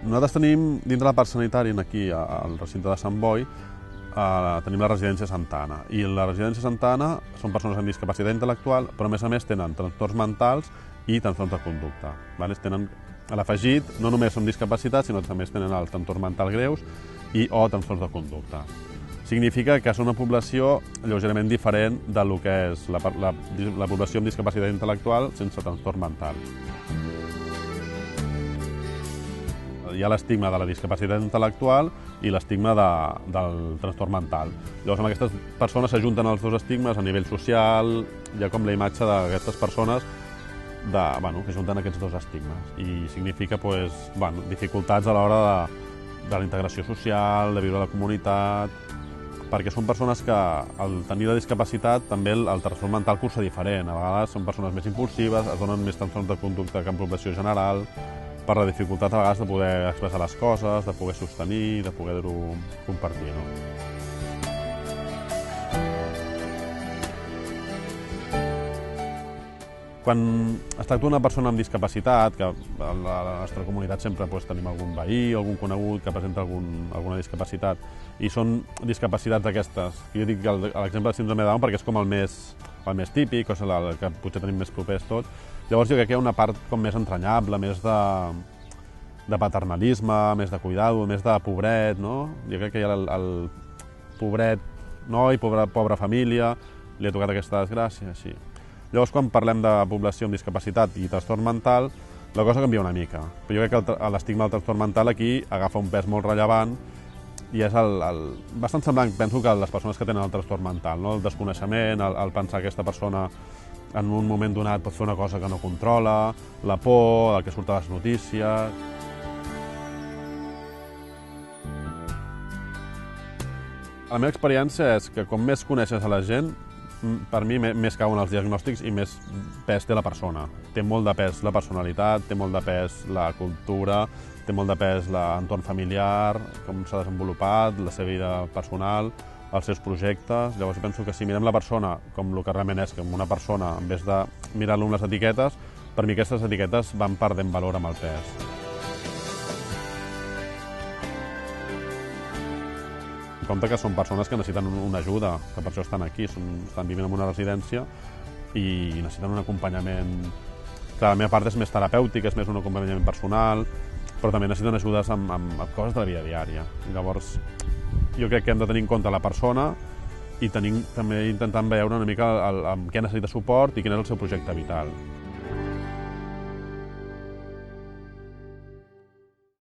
Nosaltres tenim, dintre del parc sanitari, aquí al recinte de Sant Boi, tenim la residència Santa Anna. I la residència Santa Anna són persones amb discapacitat intel·lectual, però a més tenen trastorns mentals i trastorns de conducta. Tenen a l'afegit, no només són discapacitats, sinó que també tenen els trastorns mentals greus o trastorns de conducta. Significa que són una població lleugerament diferent del que és la població amb discapacitat intel·lectual sense trastorn mental. Hi ha l'estigma de la discapacitat intel·lectual i l'estigma del trastorn mental. Llavors, amb aquestes persones s'ajunten els dos estigmes a nivell social, hi ha com la imatge d'aquestes persones que junten aquests dos estigmes. I significa dificultats a l'hora de la integració social, de viure a la comunitat, perquè són persones que, al tenir la discapacitat, també el trastorn mental cursa diferent. A vegades són persones més impulsives, es donen més trastorns de conducta que en població general, per la dificultat a vegades de poder expressar les coses, de poder sostenir, de poder-ho compartir. Quan es tracta d'una persona amb discapacitat, que a la nostra comunitat sempre tenim algun veí o algun conegut que presenta alguna discapacitat, i són discapacitats d'aquestes. Jo dic l'exemple de síndrome de Down perquè és com el més típic, o el que potser tenim més propers tots. Llavors jo crec que hi ha una part com més entranyable, més de paternalisme, més de cuidado, més de pobret, no? Jo crec que hi ha el pobret noi, pobra família, li ha tocat aquesta desgràcia, així. Llavors, quan parlem de població amb discapacitat i trastorn mental, la cosa canvia una mica. Però jo crec que l'estigma del trastorn mental aquí agafa un pes molt rellevant i és bastant semblant, penso, que les persones que tenen el trastorn mental, no? El desconeixement, el pensar que aquesta persona en un moment donat pot fer una cosa que no controla, la por, el que surt a les notícies. La meva experiència és que com més coneixes a la gent, per mi més cauen els diagnòstics i més pes té la persona. Té molt de pes la personalitat, té molt de pes la cultura, té molt de pes l'entorn familiar, com s'ha desenvolupat, la seva vida personal, els seus projectes. Llavors penso que si mirem la persona com el que realment és, com una persona, en vez de mirar-lo amb les etiquetes, per mi aquestes etiquetes van perdent valor amb el pes. En compte que són persones que necessiten una ajuda, que per això estan aquí, estan vivint en una residència i necessiten un acompanyament. Clar, la meva part és més terapèutic, és més un acompanyament personal, però també necessiten ajudes amb coses de la vida diària. Llavors, jo crec que hem de tenir en compte la persona i també intentant veure una mica amb què necessita suport i quin és el seu projecte vital.